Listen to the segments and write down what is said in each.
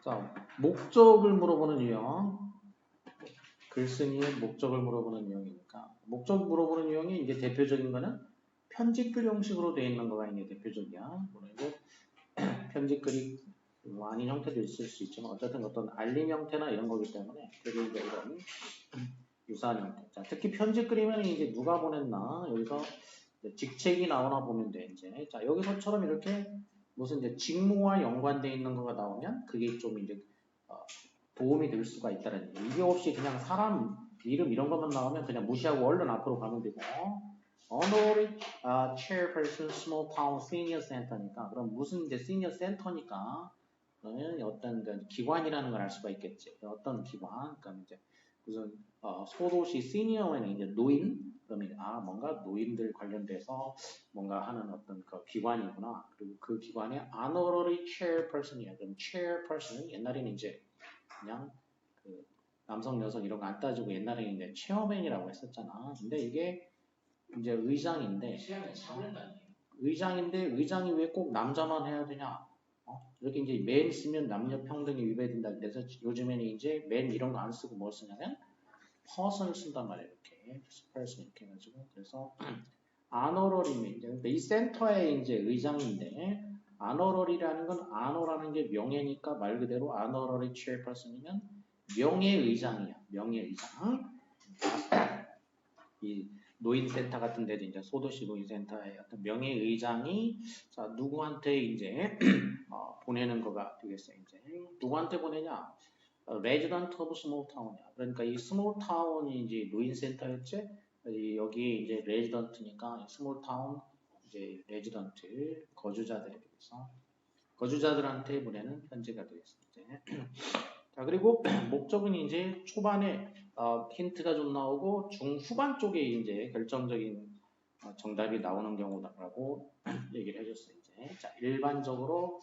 자, 목적을 물어보는 유형. 글쓴이의 목적을 물어보는 유형이니까. 목적 물어보는 유형이 이제 대표적인 거는 편집글 형식으로 되어 있는 거가 이제 대표적이야. 물론 이제 편집글이 아닌 형태도 있을 수 있지만 어쨌든 어떤 알림 형태나 이런 거기 때문에 되게 이제 이런 유사한 형태. 자, 특히 편집글이면 이제 누가 보냈나 여기서 직책이 나오나 보면 돼 이제. 자, 여기서처럼 이렇게 무슨 이제 직무와 연관되어 있는 거가 나오면 그게 좀 이제 도움이 될 수가 있다는 얘기. 이게 없이 그냥 사람 이름 이런 것만 나오면 그냥 무시하고 얼른 앞으로 가면 되고. Honorary Chairperson Small Town Senior Center니까 그럼 무슨 이제 Senior Center니까 그러면 어떤 그 기관이라는 걸 알 수가 있겠지. 어떤 기관? 그러니까 이제 무슨 소도시 시니어는 이제 노인 그러면 뭔가 노인들 관련돼서 뭔가 하는 어떤 그 기관이구나. 그리고 그 기관의 honorary chairperson이야. 그럼 chairperson은 옛날에는 이제 그냥 그 남성 여성 이런 거 안 따지고 옛날에는 이제 체어맨이라고 했었잖아. 근데 이게 이제 의장인데 의장이 왜 꼭 남자만 해야 되냐? 이렇게 이제 맨 쓰면 남녀 평등이 위배된다. 그래서 요즘에는 이제 맨 이런 거 안 쓰고 뭘 쓰냐면 person을 쓴단 말이에요. 이렇게 person 이렇게 해가지고 그래서 아너럴이면 이제 이 센터의 이제 의장인데 아너럴이라는 건 아너라는 게 명예니까 말 그대로 아너럴이 체어퍼슨이면 명예의장이야. 명예의장. 이 노인센터 같은 데도 이제 소도시 노인센터의 어떤 명예의장이 자 누구한테 이제 보내는 거가 되겠어요. 이제 누구한테 보내냐? 레지던트 오브 스몰 타운이야. 그러니까 이 스몰 타운이 이제 노인센터였지. 여기에 이제 레지던트니까 스몰 타운 이제 레지던트 거주자들에 대해서 거주자들한테 보내는 편지가 되겠습니다. 자 그리고 목적은 이제 초반에 힌트가 좀 나오고 중후반 쪽에 이제 결정적인 정답이 나오는 경우다라고 얘기를 해줬어요. 이제 자 일반적으로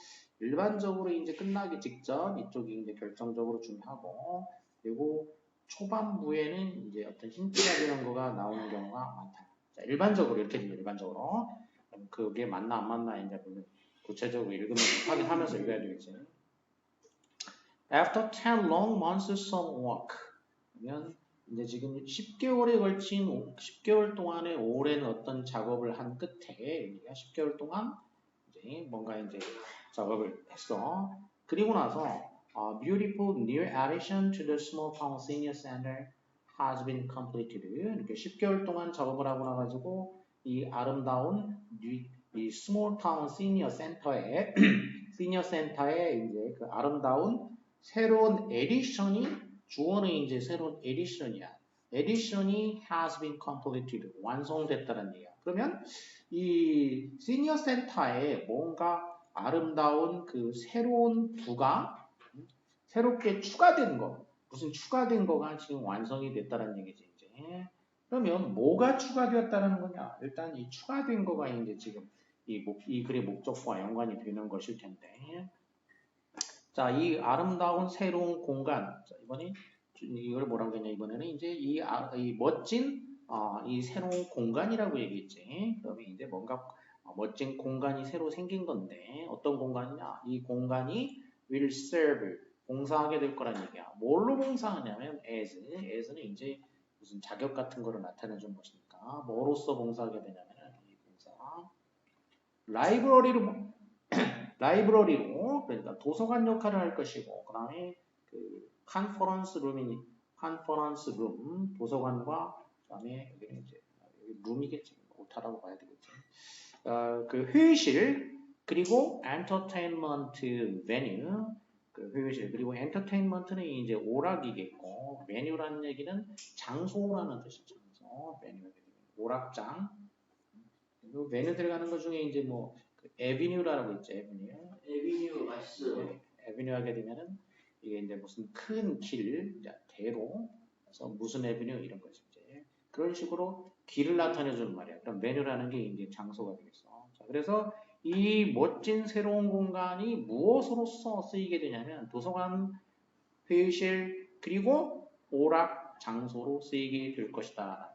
이제 끝나기 직전 이쪽이 이제 결정적으로 중요하고 그리고 초반부에는 이제 어떤 힌트가 되는 거가 나오는 경우가 많다. 자 일반적으로 이렇게 됩니다. 일반적으로 그게 맞나 안 맞나 이제 구체적으로 읽으면 확인하면서 읽어야 되겠지. After 10 long months of work. 그러면 이제 지금 10개월에 걸친 10개월 동안의 오랜 어떤 작업을 한 끝에 우리가 10개월 동안 이제 뭔가 이제 작업을 했어. 그리고 나서 beautiful new addition to the small town senior center has been completed. 이렇게 10개월 동안 작업을 하고 나가지고 이 아름다운 이 small town senior center에 시니어 센터에 이제 그 아름다운 새로운 에디션이 주어는 이제 새로운 에디션이야. 에디션이 has been completed. 완성됐다는 얘기야. 그러면 이 시니어 센터에 뭔가 아름다운 그 새로운 부가 새롭게 추가된 거. 무슨 추가된 거가 지금 완성이 됐다는 얘기지, 이제. 그러면 뭐가 추가되었다는 거냐? 일단 이 추가된 거가 이제 지금 이 글의 목적과 연관이 되는 것일 텐데. 자, 이 아름다운 새로운 공간. 자, 이걸 뭐라고 했냐, 이번에는 이제 이 멋진, 이 새로운 공간이라고 얘기했지. 그러면 이제 뭔가 멋진 공간이 새로 생긴 건데, 어떤 공간이냐? 이 공간이 will serve, 봉사하게 될 거란 얘기야. 뭘로 봉사하냐면, as는 이제 무슨 자격 같은 거를 나타내준 것이니까, 뭐로써 봉사하게 되냐면, 이 봉사. 라이브러리로 그러니까 도서관 역할을 할 것이고 그 다음에 그 컨퍼런스 룸 도서관과 그 다음에 여기는 이제 룸이겠지 오타라고 봐야 되겠지 그 회의실 그리고 엔터테인먼트 베뉴 그 회의실 그리고 엔터테인먼트는 이제 오락이겠고 베뉴라는 얘기는 장소라는 뜻이죠. 베뉴 오락장 그리고 베뉴 들어가는 것 중에 이제 뭐 에비뉴라고 있죠. 에비뉴 맛있어요. 에비뉴 하게 되면은 이게 이제 무슨 큰 길, 대로 그래서 무슨 에비뉴 이런 거죠. 이제 그런 식으로 길을 나타내주는 말이야. 그럼 메뉴라는 게 이제 장소가 되겠어. 자, 그래서 이 멋진 새로운 공간이 무엇으로서 쓰이게 되냐면 도서관, 회의실 그리고 오락 장소로 쓰이게 될 것이다.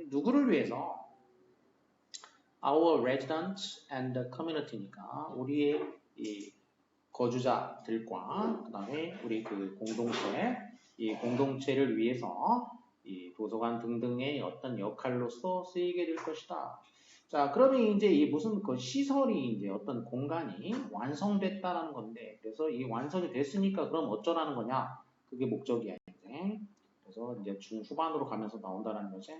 누구를 위해서? Our residents and the community니까 우리의 이 거주자들과 그다음에 우리 그 공동체, 이 공동체를 위해서 이 도서관 등등의 어떤 역할로서 쓰이게 될 것이다. 자, 그러면 이제 이 무슨 그 시설이 이제 어떤 공간이 완성됐다라는 건데, 그래서 이 완성이 됐으니까 그럼 어쩌라는 거냐? 그게 목적이야, 이제. 그래서 이제 중후반으로 가면서 나온다는 거지.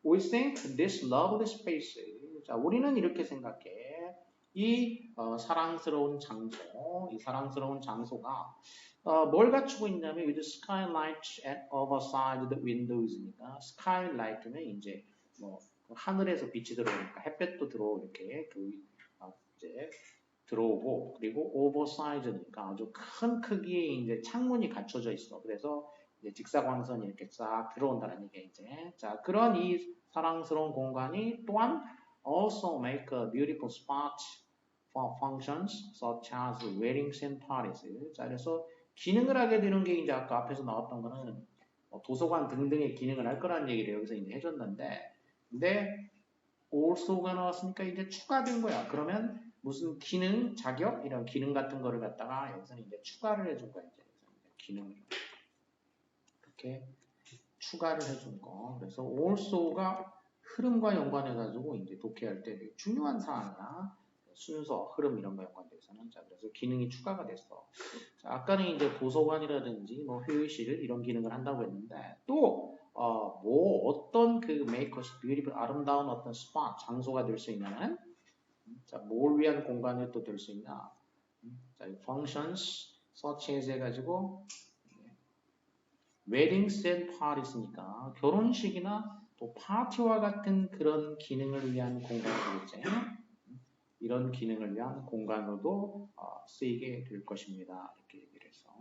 We think this lovely space. 자, 우리는 이렇게 생각해. 이 사랑스러운 장소, 이 사랑스러운 장소가 뭘 갖추고 있냐면 with skylight at oversized windows니까 skylight는 이제 뭐 하늘에서 빛이 들어오니까 햇볕도 들어오고 이렇게 이제 들어오고 그리고 oversized니까 아주 큰 크기의 이제 창문이 갖춰져 있어. 그래서 이제 직사광선이 이렇게 싹 들어온다는 얘기야 이제. 자, 그런 이 사랑스러운 공간이 또한 also make a beautiful spot for functions such as weddings and parties. 자, 그래서 기능을 하게 되는 게 이제 아까 앞에서 나왔던 거는 도서관 등등의 기능을 할 거라는 얘기를 여기서 이제 해줬는데, 근데 also가 나왔으니까 이제 추가된 거야. 그러면 무슨 기능, 자격 이런 기능 같은 거를 갖다가 여기서는 이제 추가를 해준 거야. 이제 기능을 이렇게 추가를 해준 거. 그래서 also가 흐름과 연관해가지고 이제 독해할 때 되게 중요한 사항이야. 순서, 흐름 이런 거 연관돼 있어는. 자, 그래서 기능이 추가가 됐어. 자, 아까는 이제 도서관이라든지 뭐 회의실 이런 기능을 한다고 했는데 또 뭐 어떤 그 make us beautiful 아름다운 어떤 스팟 장소가 될 수 있냐면 자, 뭘 위한 공간이 또 될 수 있냐? 자, functions such as 해가지고 weddings and parties니까 결혼식이나 또 파티와 같은 그런 기능을 위한 공간이 되겠지. 이런 기능을 위한 공간으로도 쓰이게 될 것입니다. 이렇게 얘기를 해서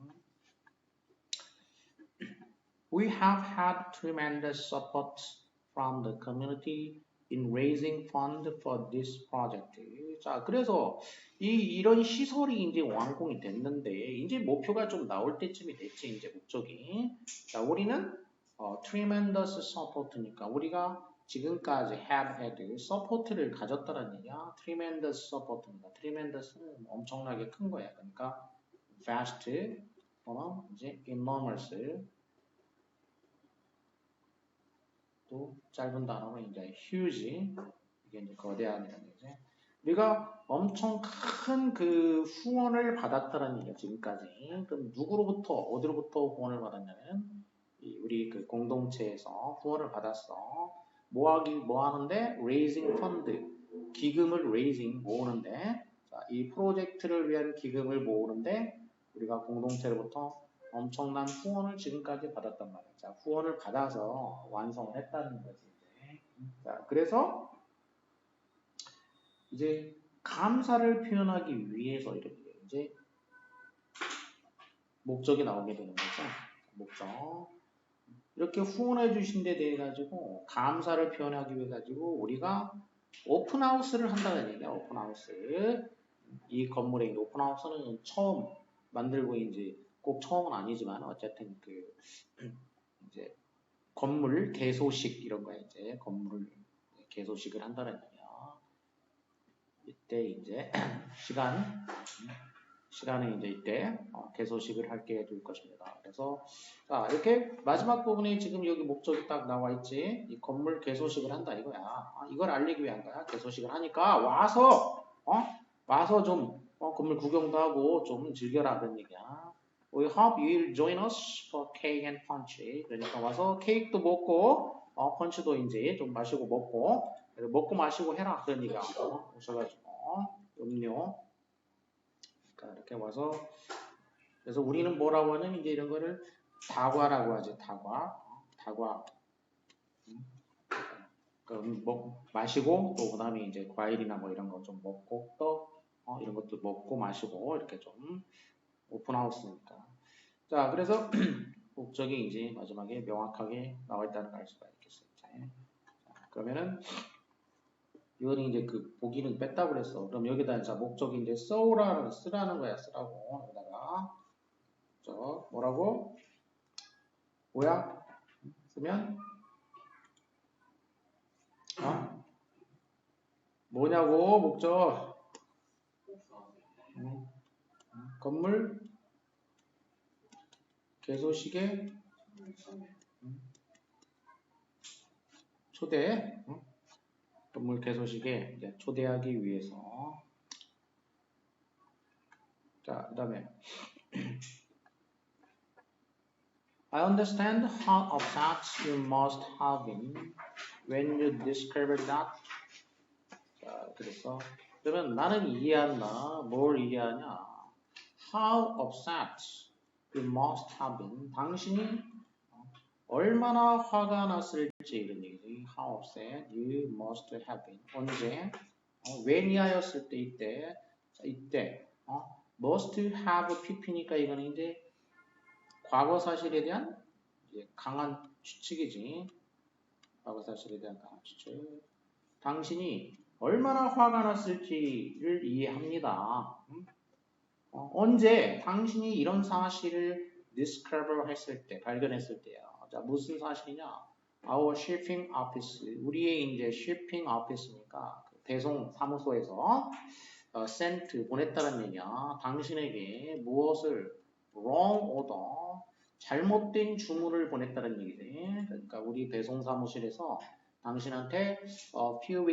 We have had tremendous support from the community in raising fund for this project. 자, 그래서 이런 시설이 이제 완공이 됐는데 이제 목표가 좀 나올 때쯤이 됐지 이제 목적이. 자, 우리는 tremendous support니까 우리가 지금까지 have had support를 가졌다는 얘기야. tremendous support입니다. tremendous는 엄청나게 큰 거야. 그러니까 vast, 이제 enormous. 또 짧은 단어로 이제 huge 이게 이제 거대한이라는 얘기죠. 우리가 엄청 큰 그 후원을 받았다는 얘기야 지금까지. 그럼 누구로부터 어디로부터 후원을 받았냐면 우리 그 공동체에서 후원을 받았어. 뭐 하는데 raising fund 기금을 raising 모으는데 자, 이 프로젝트를 위한 기금을 모으는데 우리가 공동체로부터 엄청난 후원을 지금까지 받았단 말이야. 자, 후원을 받아서 완성을 했다는 거지. 자, 그래서 이제 감사를 표현하기 위해서 이렇게 이제 목적이 나오게 되는 거죠. 목적. 이렇게 후원해 주신 데 대해 가지고 감사를 표현하기 위해 가지고 우리가 오픈하우스를 한다는 얘기야. 오픈하우스. 이 건물의 오픈하우스는 처음 만들고 이제 꼭 처음은 아니지만 어쨌든 그 이제 건물 개소식 이런 거야. 이제 건물 개소식을 한다는 얘기야. 이때 이제 시간에 이제 이때 개소식을 하게 될 것입니다. 그래서 자 이렇게 마지막 부분에 지금 여기 목적이 딱 나와 있지. 이 건물 개소식을 한다 이거야. 이걸 알리기 위한 거야. 개소식을 하니까 와서 좀 건물 구경도 하고 좀 즐겨라 그런 얘기야. We hope you'll join us for cake and punch. 그러니까 와서 케이크도 먹고 펀치도 이제 좀 마시고 먹고 마시고 해라 그런 얘기야. 오셔가지고 음료. 그러니까 이렇게 와서 그래서 우리는 뭐라고 하냐면 이제 이런 거를 다과라고 하지. 다과. 마시고 또 그다음에 이제 과일이나 뭐 이런 거 좀 먹고 또 이런 것도 먹고 마시고 이렇게 좀 오픈하우스니까. 자, 그래서 목적이 이제 마지막에 명확하게 나와 있다는 걸 알 수가 있겠어요. 자, 그러면은 이거는 이제 그 보기는 뺐다고 그랬어. 그럼 여기다 이제 목적이 이제 쓰라는 거야. 쓰라고 여기다가 뭐라고? 뭐야? 쓰면 뭐냐고 목적 건물 개소식에 초대, 건물 개소식에 이제 초대하기 위해서. 자, 그 다음에 I understand how upset you must have been when you discovered that. 자, 그래서 그러면 나는 이해한다. 뭘 이해하냐? How upset you must have been. 당신이 얼마나 화가 났을지 이런 얘기지. How upset you must have been. 언제? when이하였을 때 이때. 자, 이때. must have pp니까 이거는 이제 과거 사실에 대한 이제 강한 추측이지. 과거 사실에 대한 강한 추측. 당신이 얼마나 화가 났을지를 이해합니다. 언제 당신이 이런 사실을 discover 했을 때, 발견했을 때야. 자, 무슨 사실이냐? Our shipping office, 우리의 이제 shipping office니까 배송 사무소에서 sent 보냈다는 얘기야. 당신에게 무엇을 wrong order, 잘못된 주문을 보냈다는 얘기지. 그러니까 우리 배송 사무실에서 당신한테 few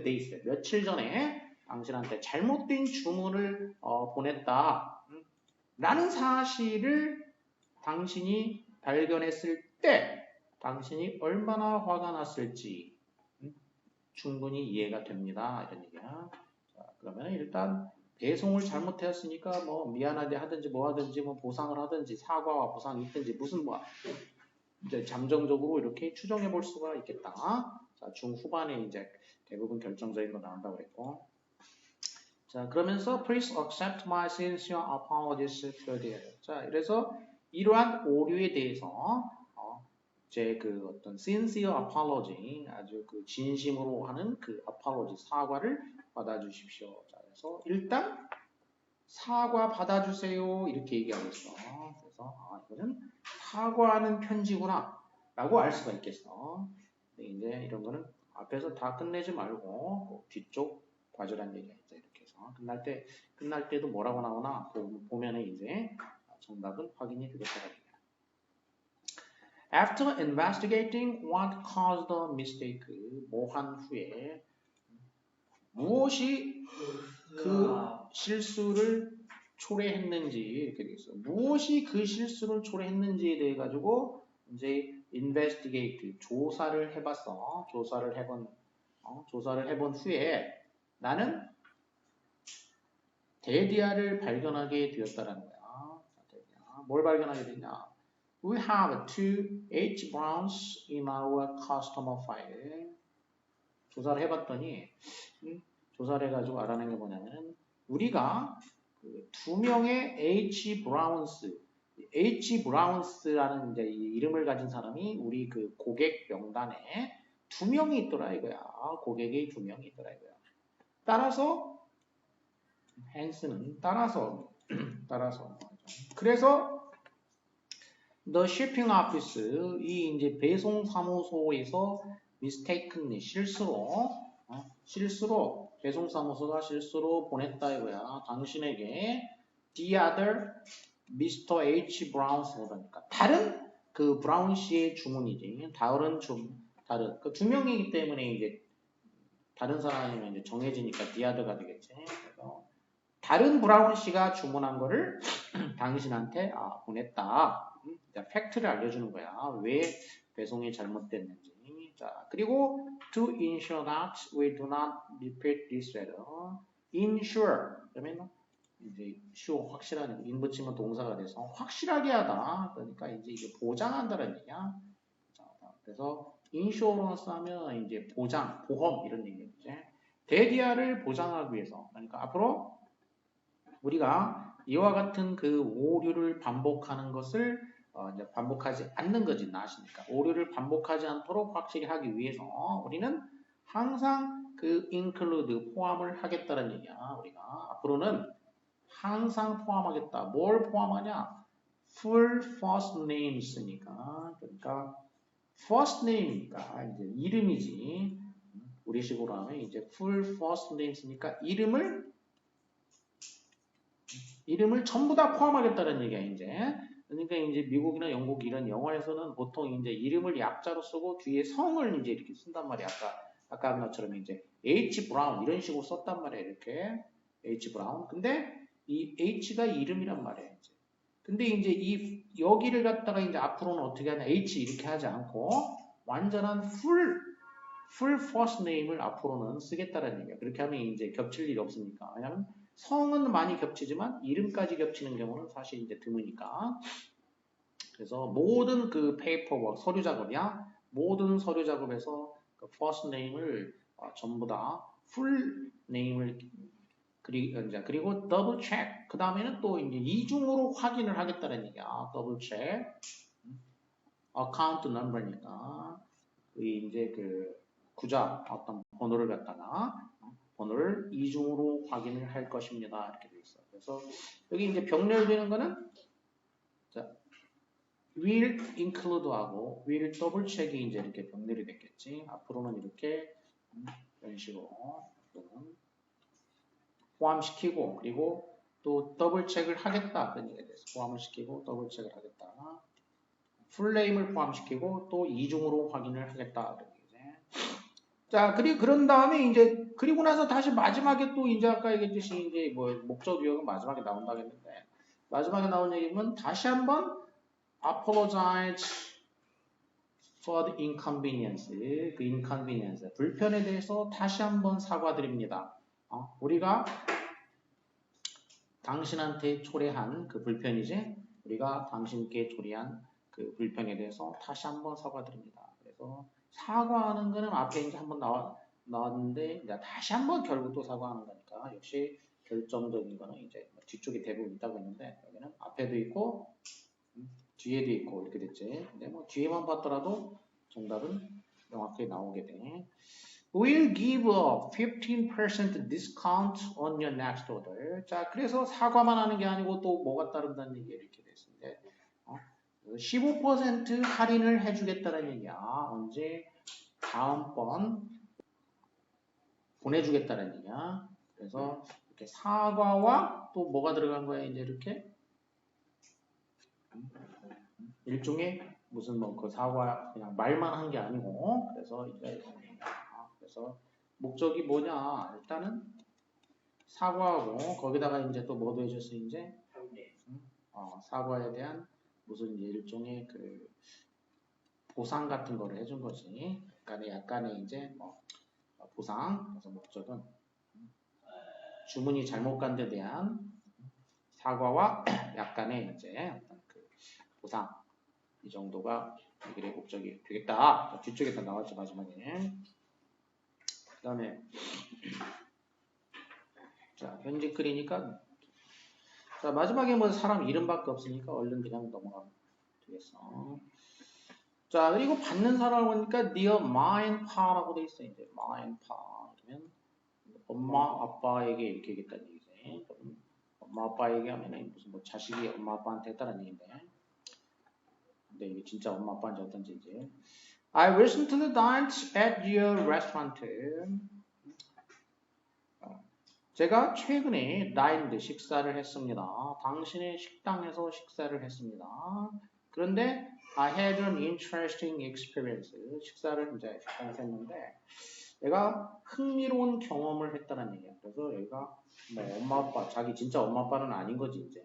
days, 며칠 전에 당신한테 잘못된 주문을 보냈다. 라는 사실을 당신이 발견했을 때 당신이 얼마나 화가 났을지 충분히 이해가 됩니다. 이런 얘기야. 자, 그러면 일단 배송을 잘못했으니까 뭐 미안하게 하든지 뭐 하든지 뭐 보상을 하든지 사과와 보상이 있든지 무슨 뭐 이제 잠정적으로 이렇게 추정해 볼 수가 있겠다. 자, 중후반에 이제 대부분 결정적인 거 나온다고 그랬고. 자, 그러면서 please accept my sincere apologies for that. 자, 그래서 이러한 오류에 대해서 제 그 어떤 sincere apology, 아주 그 진심으로 하는 그 apology, 사과를 받아주십시오. 자, 그래서 일단 사과 받아주세요 이렇게 얘기하고 있어. 그래서 이거는 사과하는 편지구나 라고 알 수가 있겠어. 근데 이제 이런 거는 앞에서 다 끝내지 말고 뒤쪽 봐주라는 얘기가 있다. 이렇게 해서 끝날 때도 뭐라고 나오나 보면은 이제 정답은 확인이 되겠다는 얘기야. After investigating what caused the mistake, 모한 후에 무엇이 그 실수를 초래했는지 이렇게 되어 있어. 무엇이 그 실수를 초래했는지에 대해 가지고 이제 investigate 조사를 해봤어. 조사를 해본 후에 나는 데디아를 발견하게 되었다라는 거야. 뭘 발견하게 됐냐? We have 2 H Browns in our customer file. 조사를 해봤더니 조사를 해가지고 알아낸 게 뭐냐면 우리가 그 2명의 H Browns라는 이제 이름을 가진 사람이 우리 그 고객 명단에 2명이 있더라 이거야. 고객이 2명이 있더라 이거야. 따라서 따라서 그래서 The shipping office, 이 이제 배송 사무소에서 mistakenly 실수로 배송 사무소가 실수로 보냈다 이거야. 당신에게 the other Mr. H. Brown's 그러니까 다른 그 브라운 씨의 주문이지. 다른 그 2명이기 때문에 이제 다른 사람이면 이제 정해지니까 the other가 되겠지. 그래서 다른 브라운 씨가 주문한 거를 당신한테 보냈다. 자, 팩트를 알려주는 거야. 왜 배송이 잘못됐는지. 자, 그리고 to ensure that we do not repeat this error. ensure. 그러면 이제 sure 확실한 in 붙이면 동사가 돼서 확실하게 하다. 그러니까 이제 이게 보장한다는 얘기야. 자, 그래서 insurance 하면 이제 보장, 보험 이런 얘기겠지. 데디아를 보장하기 위해서. 그러니까 앞으로 우리가 이와 같은 그 오류를 반복하는 것을 이제 반복하지 않는 거지 나시니까 오류를 반복하지 않도록 확실히 하기 위해서 우리는 항상 그 include 포함을 하겠다는 얘기야. 우리가 앞으로는 항상 포함하겠다. 뭘 포함하냐? full first names니까 그러니까 first name니까 이제 이름이지. 우리식으로 하면 이제 full first names니까 이름을 전부 다 포함하겠다는 얘기야, 이제. 그러니까 이제 미국이나 영국 이런 영화에서는 보통 이제 이름을 약자로 쓰고 뒤에 성을 이제 이렇게 쓴단 말이야. 아까 한 것처럼 이제 H 브라운 이런 식으로 썼단 말이야, 이렇게. H 브라운. 근데 이 H가 이름이란 말이야, 이제. 근데 이제 이 여기를 갖다가 이제 앞으로는 어떻게 하냐, H 이렇게 하지 않고 완전한 full first name을 앞으로는 쓰겠다는 얘기야. 그렇게 하면 이제 겹칠 일이 없으니까. 왜냐면 성은 많이 겹치지만 이름까지 겹치는 경우는 사실 이제 드무니까. 그래서 모든 그 페이퍼워크, 서류 작업이야. 모든 서류 작업에서 그 first name을 전부 다 full name을 그리고 더블 체크. 그 다음에는 또 이제 이중으로 확인을 하겠다는 얘기야. 더블 체크. 어카운트 넘버니까. 이제 그 구자 어떤 번호를 갖다가 번호를 이중으로 확인을 할 것입니다. 이렇게 돼 있어. 그래서 여기 이제 병렬되는 거는 자, will include하고 will double check이 이제 이렇게 병렬이 됐겠지. 앞으로는 이렇게 이런 식으로 또는 포함시키고 그리고 또 더블 체크를 하겠다 그런 얘기가 됐어. 포함을 시키고 더블 체크를 하겠다. 풀네임을 포함시키고 또 이중으로 확인을 하겠다. 그런 얘기지. 자, 그런 다음에 이제 그리고 나서 다시 마지막에 또 이제 아까 얘기했듯이 이제 뭐 목적 유형은 마지막에 나온다고 했는데 마지막에 나온 얘기는 다시 한번 apologize for the inconvenience, 그 inconvenience, 불편에 대해서 다시 한번 사과드립니다. 우리가 당신한테 초래한 그 불편이지, 우리가 당신께 초래한 그 불편에 대해서 다시 한번 사과드립니다. 그래서 사과하는 거는 앞에 이제 한번 나왔는데 이제 다시 한번 결국 또 사과하는 거니까 역시 결정적인 거는 이제 뒤쪽에 대부분 있다고 했는데 여기는 앞에도 있고 뒤에도 있고 이렇게 됐지. 근데 뭐 뒤에만 봤더라도 정답은 명확하게 나오게 돼. We'll give a 15% discount on your next order. 자, 그래서 사과만 하는 게 아니고 또 뭐가 따른다는 얘기 이렇게 됐습니다. 15% 할인을 해주겠다는 얘기야. 언제? 다음번 보내주겠다는 얘기야. 그래서 이렇게 사과와 또 뭐가 들어간 거야? 이제 이렇게 일종의 무슨 뭐 그 사과 그냥 말만 한 게 아니고 그래서 이제 그래서 목적이 뭐냐? 일단은 사과하고 거기다가 이제 또 뭐도 해줬어 이제 사과에 대한 무슨 일종의 그 보상 같은 거를 해준 거지. 약간의 이제 뭐 보상. 그래서 목적은 주문이 잘못 간 데 대한 사과와 약간의 이제 어떤 그 보상. 이 정도가 이게 목적이 되겠다. 뒤쪽에 다 나왔죠 마지막에. 그 다음에 자 현재 글이니까 자 마지막에 뭐 사람 이름밖에 없으니까 얼른 그냥 넘어가면 되겠어. 자 그리고 받는 사람을 보니까 near mine pa라고 돼 있어 이제 mine pa 그러면 엄마 아빠에게 이렇게 얘기했다는 얘기지. 엄마 아빠에게 하면 무슨 뭐 자식이 엄마 아빠한테 했다는 얘기인데. 근데 이게 진짜 엄마 아빠인지 어떤지 이제. I listened to the dance at your restaurant. 제가 최근에 다인드 식사를 했습니다. 당신의 식당에서 식사를 했습니다. 그런데 I had an interesting experience. 식사를 이제 식당에서 했는데 내가 흥미로운 경험을 했다는 얘기야. 그래서 얘가 뭐 엄마 아빠 자기 진짜 엄마 아빠는 아닌 거지 이제.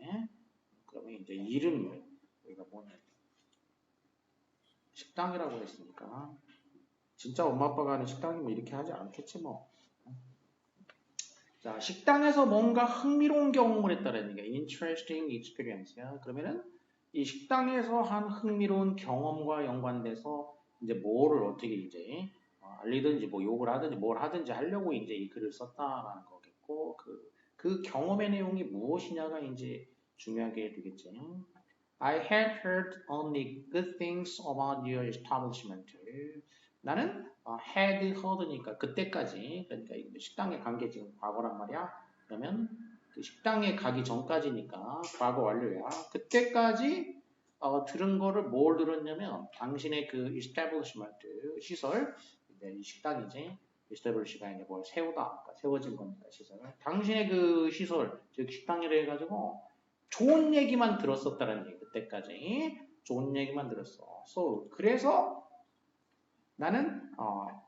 그러면 이제 이름이 여기가 뭐냐? 식당이라고 했으니까 진짜 엄마 아빠가 하는 식당이면 이렇게 하지 않겠지 뭐. 자, 식당에서 뭔가 흥미로운 경험을 했다는 얘기야. interesting experience야. 그러면은 이 식당에서 한 흥미로운 경험과 연관돼서 이제 뭐를 어떻게 이제 알리든지 뭐 욕을 하든지 뭘 하든지 하려고 이제 이 글을 썼다라는 거겠고 그 경험의 내용이 무엇이냐가 이제 중요하게 되겠지. I had heard only good things about your establishment. 나는 had heard니까 그때까지 그러니까 식당에 간 게 지금 과거란 말이야. 그러면 그 식당에 가기 전까지니까 과거 완료야. 그때까지 들은 거를 뭘 들었냐면 당신의 그 establishment 시설 이제 이 식당이지. establish가 뭘 세우다 그러니까 세워진 겁니다. 시설. 당신의 그 시설 즉 식당이라 해가지고 좋은 얘기만 들었었다는 얘기. 그때까지 좋은 얘기만 들었어. So, 그래서 나는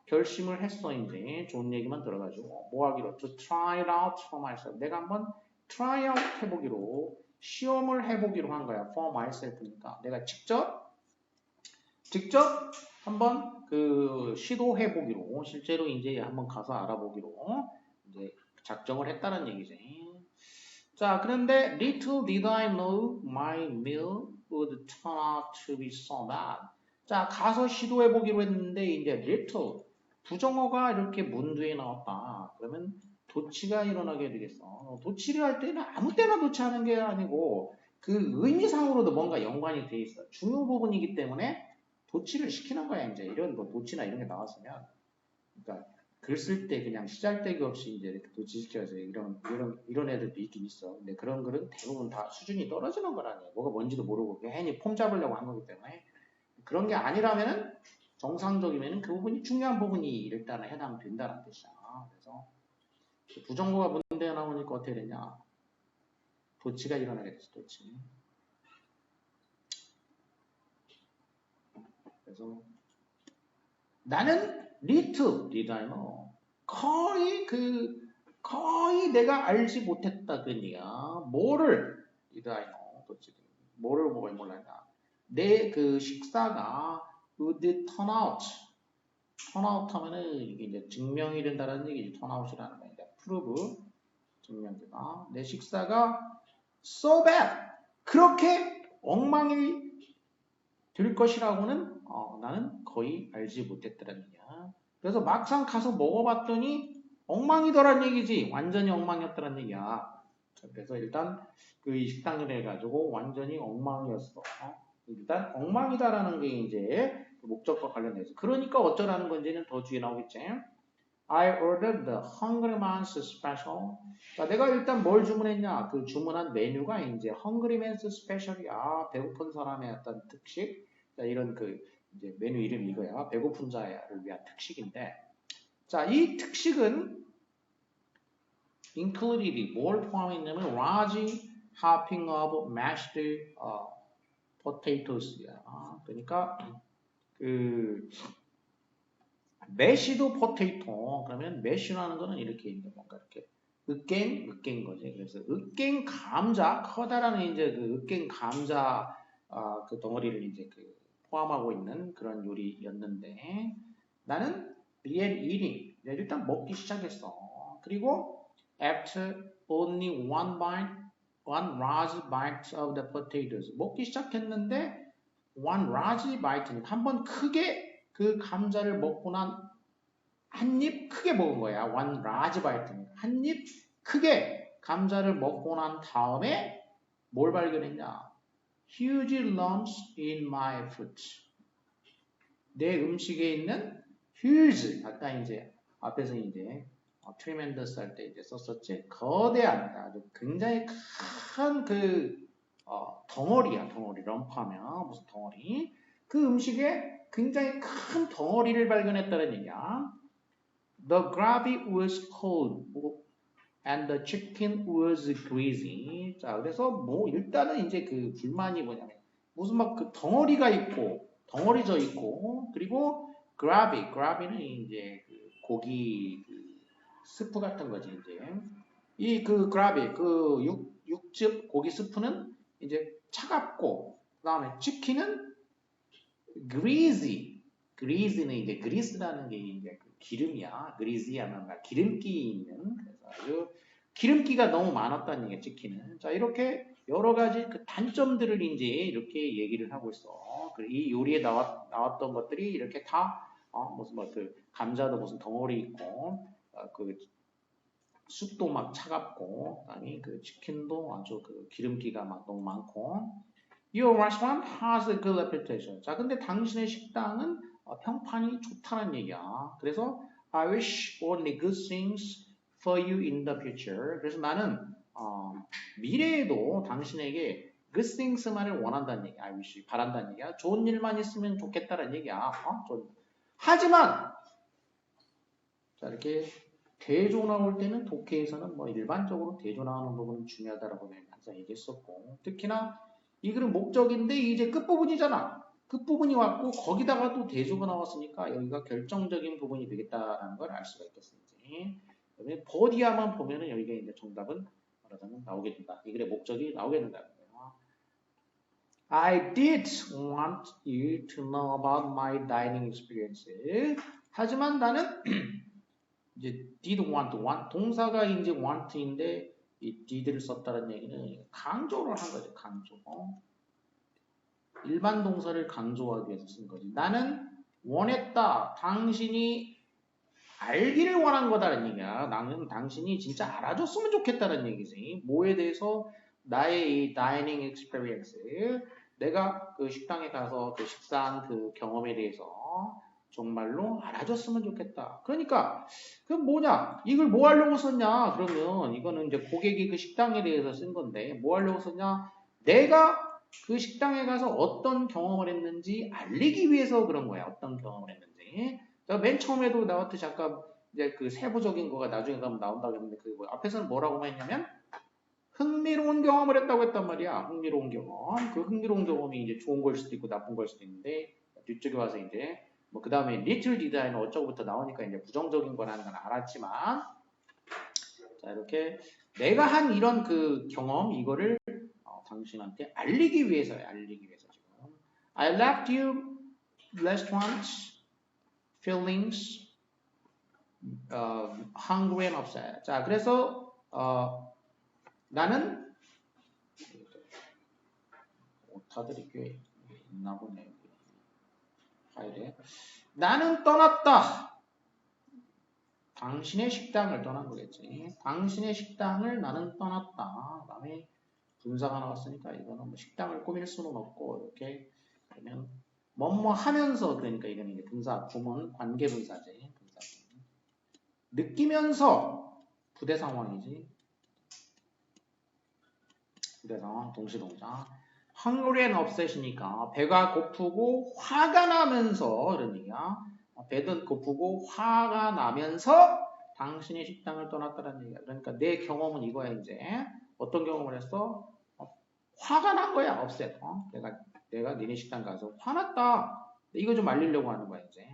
결심을 했어. 이제 좋은 얘기만 들어가지고 뭐 하기로 to try it out for myself. 내가 한번 try out 해보기로 시험을 해보기로 한 거야. for myself니까 내가 직접 한번 그 시도해보기로 실제로 이제 한번 가서 알아보기로 이제 작정을 했다는 얘기지. 자, 그런데 little did I know my meal would turn out to be so bad. 자, 가서 시도해보기로 했는데 이제 little 부정어가 이렇게 문두에 나왔다. 그러면 도치가 일어나게 되겠어. 도치를 할 때는 아무 때나 도치하는 게 아니고 그 의미상으로도 뭔가 연관이 돼 있어. 중요 부분이기 때문에 도치를 시키는 거야. 이제 이런 뭐 도치나 이런 게 나왔으면, 그러니까 글 쓸 때 그냥 시잘데기 없이 이제 이렇게 도치시켜서 이런 애들도 있긴 있어. 근데 그런 글은 대부분 다 수준이 떨어지는 거라니. 뭐가 뭔지도 모르고 괜히 폼 잡으려고 한 거기 때문에. 그런 게 아니라면은 정상적이면은 그 부분이 중요한 부분이 일단은 해당된다는 뜻이야. 그래서 부정어가 문제가 나오니까 어떻게 되냐? 도치가 일어나게 됐어. 도치. 그래서 나는 리트 디자이너 거의 내가 알지 못했다 그런 얘기야. 뭐를 디자이너 도치 뭐를 보고 몰랐냐? 내 그 식사가 would turn out 하면은 이게 이제 증명이 된다는 얘기지. turn out이라는 거 이제 prove 증명되다. 내 식사가 so bad 그렇게 엉망이 될 것이라고는 나는 거의 알지 못했더란 얘기야. 그래서 막상 가서 먹어봤더니 엉망이더란 얘기지. 완전히 엉망이었더란 얘기야. 그래서 일단 그 식당을 해가지고 완전히 엉망이었어. 일단 엉망이다라는 게 이제 목적과 관련돼서. 그러니까 어쩌라는 건지는 더 뒤에 나오겠지. I ordered the Hungry Man's Special. 자, 내가 일단 뭘 주문했냐? 그 주문한 메뉴가 이제 Hungry Man's Special이야. 배고픈 사람의 어떤 특식. 자, 이런 그 이제 메뉴 이름이 이거야. 배고픈 자를 위한 특식인데. 자, 이 특식은 included 뭘 포함했냐면 large helping of mashed potatoes야. 그러니까 그 메시도 포테이토. 그러면 메시라는 거는 이렇게 이제 뭔가 이렇게 으깬 거지. 그래서 으깬 감자, 커다란 이제 그 으깬 감자 그 덩어리를 이제 그 포함하고 있는 그런 요리였는데 나는 began eating. 일단 먹기 시작했어. 그리고 after only one large bite of the potatoes. 먹기 시작했는데 one large bite. 한번 크게 그 감자를 먹고 난 한 입 크게 먹은 거야. one large bite. 한 입 크게 감자를 먹고 난 다음에 뭘 발견했냐? Huge lumps in my food. 내 음식에 있는 huge. 아까 이제 앞에서 이제 tremendous 할 때 이제 썼었지. 거대한 아주 굉장히 큰 그 덩어리야. 덩어리. 럼프하면 무슨 덩어리. 그 음식에 굉장히 큰 덩어리를 발견했다는 얘기야. The gravy was cold and the chicken was greasy. 자, 그래서 뭐 일단은 이제 그 불만이 뭐냐면 무슨 막 그 덩어리가 있고 덩어리져 있고 그리고 gravy는 이제 그 고기 그 스프 같은 거지 이제 이 그 gravy 그 육즙 고기 스프는 이제 차갑고 그다음에 치킨은 greasy는 이제 grease라는 게 이제 그 기름이야. greasy 하면 기름기 있는 그래서 아주 기름기가 너무 많았다는 얘기야. 치킨은. 자 이렇게 여러 가지 그 단점들을 이제 이렇게 얘기를 하고 있어. 이 요리에 나왔던 것들이 이렇게 다 무슨 뭐 그 감자도 무슨 덩어리 있고 그 쑥도 막 차갑고 그다음에 그 치킨도 아주 그 기름기가 막 너무 많고 Your restaurant has a good reputation. 자, 근데 당신의 식당은 평판이 좋다는 얘기야. 그래서 I wish only good things for you in the future. 그래서 나는 미래에도 당신에게 good things만을 원한다는 얘기야. I wish 바란다는 얘기야. 좋은 일만 있으면 좋겠다는 얘기야. 하지만 자 이렇게 대조 나올 때는 독해에서는 뭐 일반적으로 대조 나오는 부분은 중요하다라고 항상 얘기했었고, 특히나 이 글은 목적인데 이제 끝부분이잖아. 끝부분이 왔고 거기다가 또 대조가 나왔으니까 여기가 결정적인 부분이 되겠다라는 걸 알 수가 있겠습니다. 그다음에 버디아만 보면은 여기가 이제 정답은 말하자면 나오게 된다. 이 글의 목적이 나오게 된다는 거예요. I did want you to know about my dining experience. 하지만 나는 이제 did want 동사가 이제 want인데 이 did를 썼다는 얘기는 강조를 한 거죠. 강조. 일반 동사를 강조하기 위해서 쓴 거지. 나는 원했다. 당신이 알기를 원한 거다라는 얘기야. 나는 당신이 진짜 알아줬으면 좋겠다는 얘기지. 뭐에 대해서 나의 이 다이닝 익스피리언스, 내가 그 식당에 가서 그 식사한 그 경험에 대해서 정말로 알아줬으면 좋겠다. 그러니까 그 뭐냐? 이걸 뭐 하려고 썼냐? 그러면 이거는 이제 고객이 그 식당에 대해서 쓴 건데 뭐 하려고 썼냐? 내가 그 식당에 가서 어떤 경험을 했는지 알리기 위해서 그런 거야. 어떤 경험을 했는지. 맨 처음에도 나왔듯이 아까 이제 그 세부적인 거가 나중에 가면 나온다고 했는데 그 앞에서는 뭐라고 했냐면 흥미로운 경험을 했다고 했단 말이야. 흥미로운 경험. 그 흥미로운 경험이 이제 좋은 걸 수도 있고 나쁜 걸 수도 있는데 뒤쪽에 와서 이제 뭐 그 다음에 리틀 디자인은 어쩌고부터 나오니까 이제 부정적인 거라는 건 알았지만 자 이렇게 내가 한 이런 그 경험 이거를 당신한테 알리기 위해서요. 알리기 위해서 지금 I left you restaurants feelings hungry and upset. 자 그래서 나는 오타들이 꽤 있나 보네. 파일에 나는 떠났다. 당신의 식당을 떠난 거겠지. 당신의 식당을 나는 떠났다. 그다음에 분사가 나왔으니까 이거는 뭐 식당을 꾸밀 수는 없고 이렇게 그러면 뭐뭐 하면서 그러니까 이거는 이제 분사 구문 관계 분사제. 분사. 느끼면서 부대 상황이지. 부대 상황 동시동작. hungry and upset이니까 배가 고프고 화가 나면서 이런 얘기야. 배는 고프고 화가 나면서 당신의 식당을 떠났다는 얘기야. 그러니까 내 경험은 이거야 이제. 어떤 경험을 했어? 화가 난 거야. upset. 내가 니네 식당 가서 화났다. 이거 좀 알리려고 하는 거야 이제.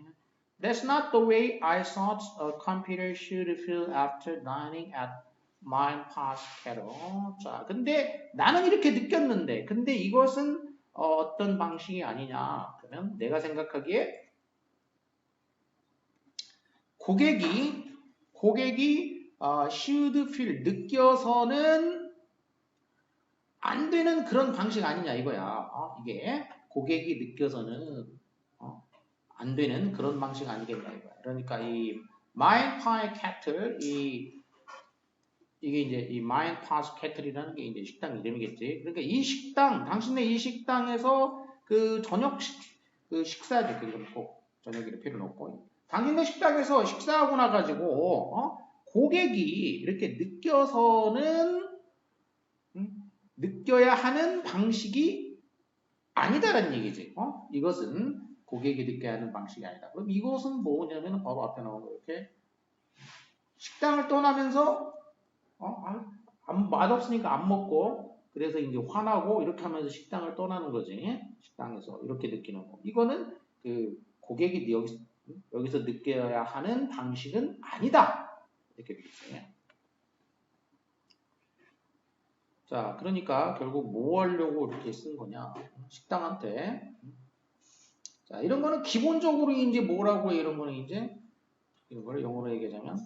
That's not the way I thought a computer should feel after dining at mine past cattle. 자, 근데 나는 이렇게 느꼈는데, 근데 이것은 어떤 방식이 아니냐? 그러면 내가 생각하기에 고객이 should feel 느껴서는 안 되는 그런 방식 아니냐 이거야. 이게 고객이 느껴서는 안 되는 그런 방식 아니겠냐 이거야. 그러니까 이 mine pie cattle 이게 이제 이 mine past cattle이라는 게 이제 식당 이름이겠지. 그러니까 이 식당, 당신의 이 식당에서 그 저녁 그 식사지 그럼 꼭 저녁이라 필요는 없고 당신의 식당에서 식사하고 나가지고 고객이 이렇게 느껴서는 느껴야 하는 방식이 아니다라는 얘기지. 이것은 고객이 느껴야 하는 방식이 아니다. 그럼 이것은 뭐냐면 바로 앞에 나오는 이렇게 식당을 떠나면서 맛없으니까 안 먹고 그래서 이제 화나고 이렇게 하면서 식당을 떠나는 거지. 식당에서 이렇게 느끼는 거. 이거는 그 고객이 여기서 느껴야 하는 방식은 아니다. 이렇게 되겠어요. 자, 그러니까 결국 뭐 하려고 이렇게 쓴 거냐? 식당한테. 자, 이런 거는 기본적으로 이제 뭐라고 해? 이런 거는 이제 이런 거를 영어로 얘기하자면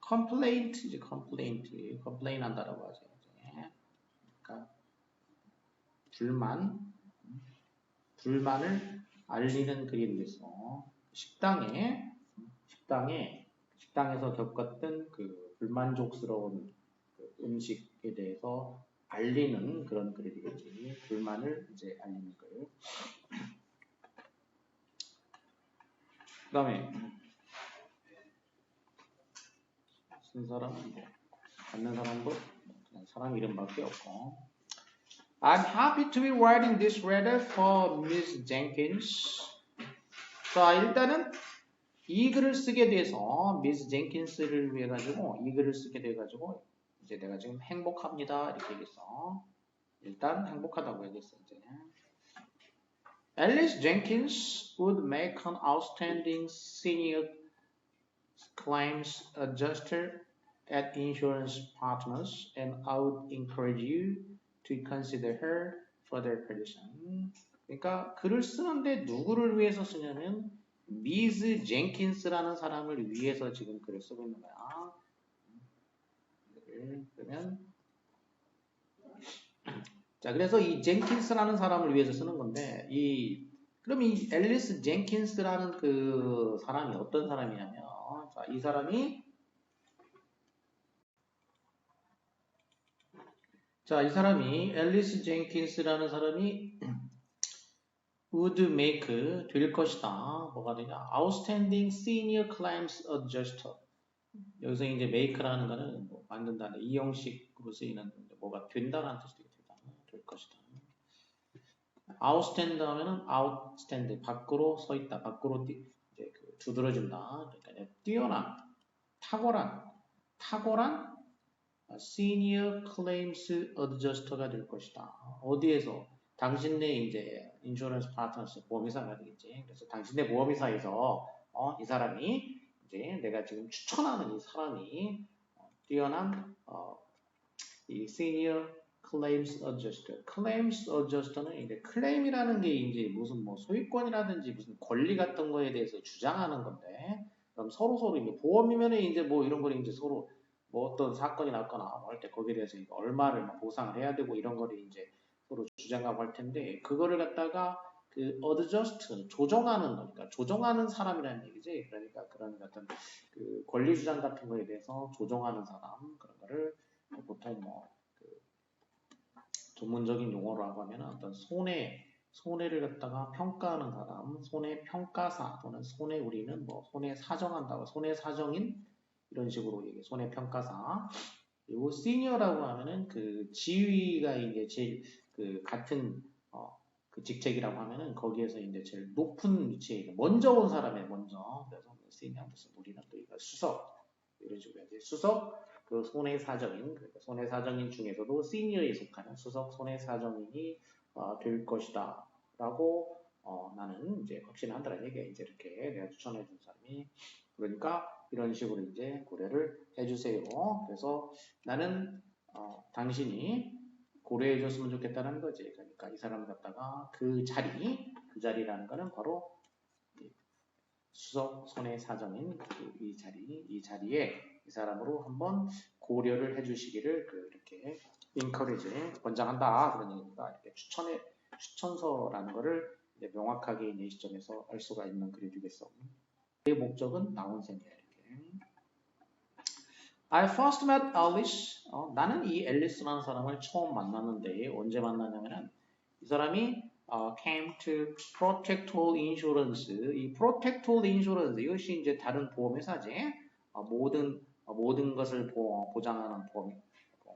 complaint이지, complain 한다라고 하죠. 그러니까 불만을 알리는 글이 되겠어. 식당에서 겪었던 그 불만족스러운 그 음식에 대해서 알리는 그런 글이 되겠지. 불만을 이제 알리는 글. 그 다음에 쓴 사람은 뭐 받는 사람도 그냥 사람 이름밖에 없고 I'm happy to be writing this letter for Miss Jenkins. 자 일단은 이 글을 쓰게 돼서 미스 젠킨스를 위해 가지고 이 글을 쓰게 돼 가지고 이제 내가 지금 행복합니다 이렇게 얘기했어. 일단 행복하다고 얘기했어 이제. Alice Jenkins would make an outstanding senior claims adjuster at insurance partners, and I would encourage you to consider her for their position. 그러니까 글을 쓰는데 누구를 위해서 쓰냐면 미즈 젠킨스라는 사람을 위해서 지금 글을 쓰고 있는 거야. 그러면 자 그래서 이 젠킨스라는 사람을 위해서 쓰는 건데 그럼 이 앨리스 젠킨스라는 그 사람이 어떤 사람이냐면 자, 이 사람이 앨리스 젠킨스라는 사람이 would make 될 것이다. 뭐가 되냐? Outstanding Senior Claims Adjuster. 여기서 이제 make라는 거는 뭐 만든다는 이 형식으로 쓰이는 뭐가 된다는 뜻이 되겠다. 될 것이다. outstand 하면은 outstand 밖으로 서 있다. 밖으로 이제 그 두드러진다. 그러니까 뛰어난 탁월한 Senior Claims Adjuster가 될 것이다. 어디에서? 당신네 이제 인슈런스 파트너스 보험회사가 되겠지. 그래서 당신네 보험회사에서 이 사람이 이제 내가 지금 추천하는 이 사람이 뛰어난 이 Senior Claims Adjuster. Claims Adjuster는 이제 클레임이라는 게 이제 무슨 뭐 소유권이라든지 무슨 권리 같은 거에 대해서 주장하는 건데, 그럼 서로 이제 보험이면은 이제 뭐 이런 거를 이제 서로 뭐 어떤 사건이 났거나 뭐 할 때 거기에 대해서 얼마를 보상을 해야 되고 이런 거를 이제 서로 주장하고 할 텐데 그거를 갖다가 그 adjust 조정하는 거니까 조정하는 사람이라는 얘기지. 그러니까 그런 어떤 그 권리 주장 같은 거에 대해서 조정하는 사람 그런 거를 보통 뭐 그 전문적인 용어라고 하면 어떤 손해를 갖다가 평가하는 사람, 손해평가사 또는 우리는 뭐 손해사정한다고 손해사정인 이런 식으로 얘기해. 손해평가사. 그리고 시니어라고 하면은 그 지위가 이제 제일 그 같은 그 직책이라고 하면은 거기에서 이제 제일 높은 위치에 먼저 온 사람의 먼저. 그래서 시니어 무슨 우리는 또 이거 수석 이런 식으로 해야지. 수석 그 손해사정인 그러니까 손해사정인 중에서도 시니어에 속하는 수석 손해사정인이 될 것이다라고 나는 이제 확신한다는 얘기야. 이제 이렇게 내가 추천해 준 사람이 그러니까 이런 식으로 이제 고려를 해주세요. 그래서 나는 당신이 고려해 줬으면 좋겠다는 거지. 그러니까 이 사람 갖다가 그 자리라는 거는 바로 수석 손해사정인 이 자리에 이 사람으로 한번 고려를 해주시기를 이렇게 encourage 권장한다 그런 얘기니까 이렇게 추천서라는 거를 이제 명확하게 이 시점에서 알 수가 있는 글이 되겠어. 그 목적은 나온셈이야 이렇게. I first met Alice. 나는 이 앨리스라는 사람을 처음 만났는데 언제 만났냐면은 이 사람이 came to Protect All Insurance. 이 Protect All Insurance 이것이 이제 다른 보험회사지. 모든 것을 보장하는 보험.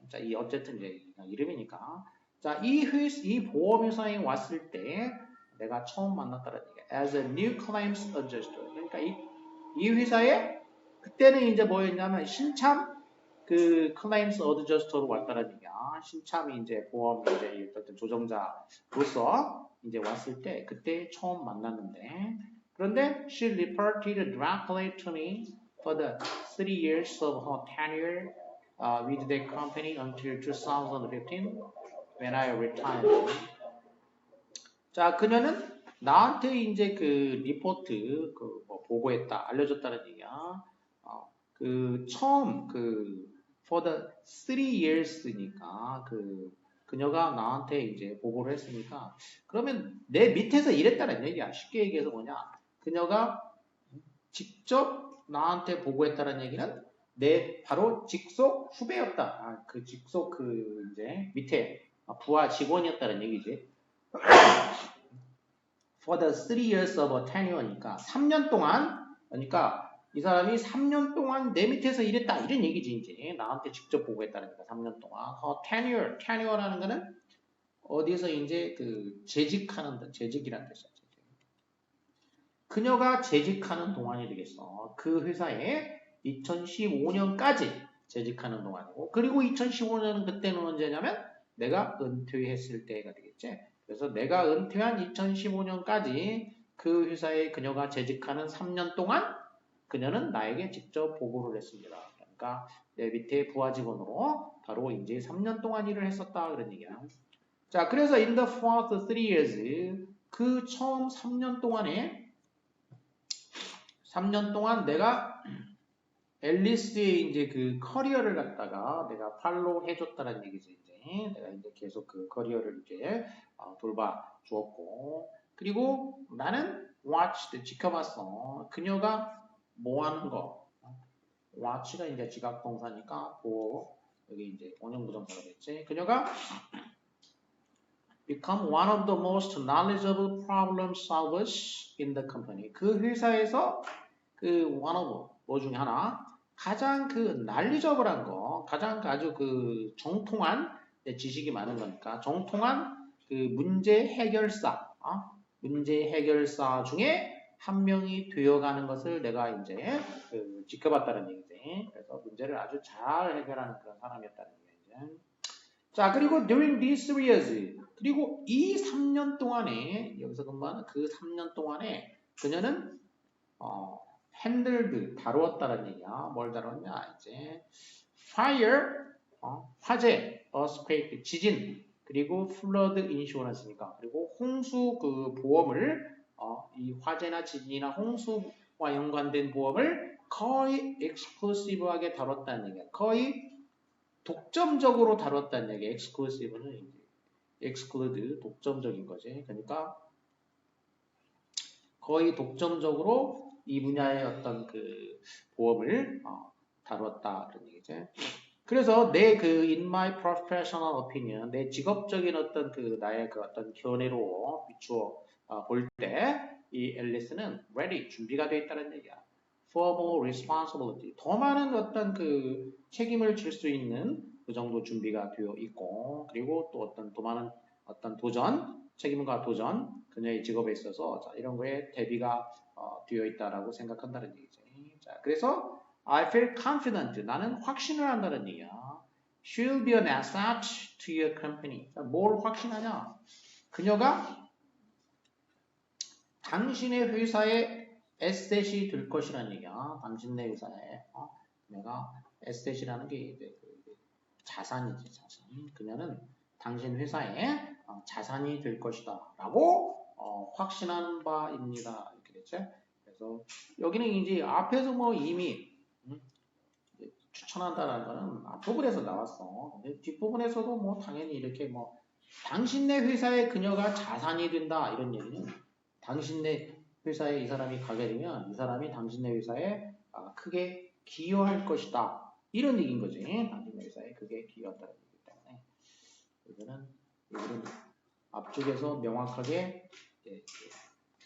자, 이 어쨌든 이제 이름이니까. 자, 이 보험회사에 왔을 때 내가 처음 만났다는 얘기야. As a new claims adjuster. 그러니까 이 회사에 그때는 이제 뭐였냐면 신참 그 클레임스 어드저스터로 왔다는 얘기야. 신참이 이제 보험 이제 어떤 조정자로서 이제 왔을 때 그때 처음 만났는데 그런데 she reported directly to me for the 3 years of her tenure with the company until 2015 when I retired. 자, 그녀는 나한테 이제 그 리포트 뭐 보고했다, 알려줬다는 얘기야. 그 처음 for the 3 years니까 그녀가 나한테 이제 보고를 했으니까 그러면 내 밑에서 일했다는 얘기야. 쉽게 얘기해서 뭐냐? 그녀가 직접 나한테 보고했다는 얘기는 내 바로 직속 후배였다. 그 직속 이제 밑에 부하 직원이었다는 얘기지. For the 3 years of tenure니까 3년 동안 그러니까 이 사람이 3년 동안 내 밑에서 일했다 이런 얘기지 이제 나한테 직접 보고했다니까 3년 동안. tenure라는 거는 어디서 이제 재직이라는 뜻이야. 그녀가 재직하는 동안이 되겠어. 그 회사에 2015년까지 재직하는 동안이고, 그리고 2015년은 그때는 언제냐면 내가 은퇴했을 때가 되겠지. 그래서 내가 은퇴한 2015년까지 그 회사에 그녀가 재직하는 3년 동안 그녀는 나에게 직접 보고를 했습니다. 그러니까 내 밑에 부하 직원으로 바로 이제 3년 동안 일을 했었다 그런 얘기야. 자, 그래서 in the first 3 years 그 처음 3년 동안 내가 앨리스의 이제 그 커리어를 갖다가 내가 팔로우 해줬다는 얘기지. 이제 내가 이제 계속 그 커리어를 이제 돌봐 주었고, 그리고 나는 watched 지켜봤어. 그녀가 뭐 하는 거. watch가 이제 지각 동사니까 보호, 여기 이제 원형부정사가 됐지. 그녀가 become one of the most knowledgeable problem solvers in the company. 그 회사에서 그 one of 뭐 중에 하나 가장 그 knowledgeable한 거, 가장 아주 그 정통한 지식이 많은 거니까 정통한 그 문제 해결사, 문제 해결사 중에 한 명이 되어가는 것을 내가 이제 그 지켜봤다는 얘기지. 그래서 문제를 아주 잘 해결하는 그런 사람이었다는 얘기지. 자, 그리고 during these 3 years, 그리고 이 3년 동안에, 여기서 근무하는 그 3년 동안에 그녀는 handled, 다루었다는 얘기야. 뭘 다뤘냐, 이제 fire, 화재, earthquake, 지진, 그리고 flood insurance니까, 그리고 홍수 그 보험을 이 화재나 지진이나 홍수와 연관된 보험을 거의 exclusive하게 다뤘다는 얘기야. 거의 독점적으로 다뤘다는 얘기. exclusive는 이제 exclude, 독점적인 거지. 그러니까 거의 독점적으로 이 분야의 어떤 그 보험을 다뤘다 그런 얘기죠. 그래서 내 그 in my professional opinion, 내 직업적인 어떤 그 나의 그 어떤 견해로 비추어 볼 때 이 앨리스는 ready, 준비가 돼 있다는 얘기야. for more responsibility, 더 많은 어떤 그 책임을 질 수 있는 그 정도 준비가 되어 있고, 그리고 또 어떤 더 많은 어떤 도전, 책임과 도전, 그녀의 직업에 있어서 자, 이런 거에 대비가 되어 있다라고 생각한다는 얘기죠. 자, 그래서 I feel confident, 나는 확신을 한다는 얘기야. She'll be an asset to your company. 자, 뭘 확신하냐? 그녀가 당신의 회사에 에셋이 될 것이라는 얘기야. 당신네 회사에. 내가 에셋이라는 게 이제 자산이지, 자산. 그녀는 당신 회사에 자산이 될 것이다. 라고 확신하는 바입니다. 이렇게 됐죠. 그래서 여기는 이제 앞에서 뭐 이미 추천한다는 거는 앞부분에서 나왔어. 근데 뒷부분에서도 뭐 당연히 이렇게 뭐 당신네 회사에 그녀가 자산이 된다 이런 얘기는 당신네 회사에 이 사람이 가게 되면 이 사람이 당신네 회사에 크게 기여할 것이다 이런 얘기인 거지. 당신네 회사에 크게 기여한다는 얘기기 때문에 이거는 앞쪽에서 명확하게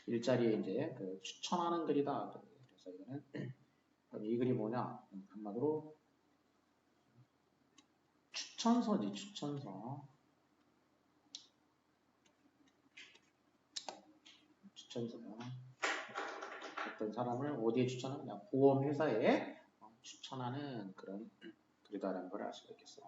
일자리에 이제 그 추천하는 글이다. 그래서 이거는 그럼 이 글이 뭐냐? 한마디로 추천서지, 추천서. 추천서는 어떤 사람을 어디에 추천하느냐? 보험회사에 추천하는 그런 글이다라는 걸 알 수가 있겠어.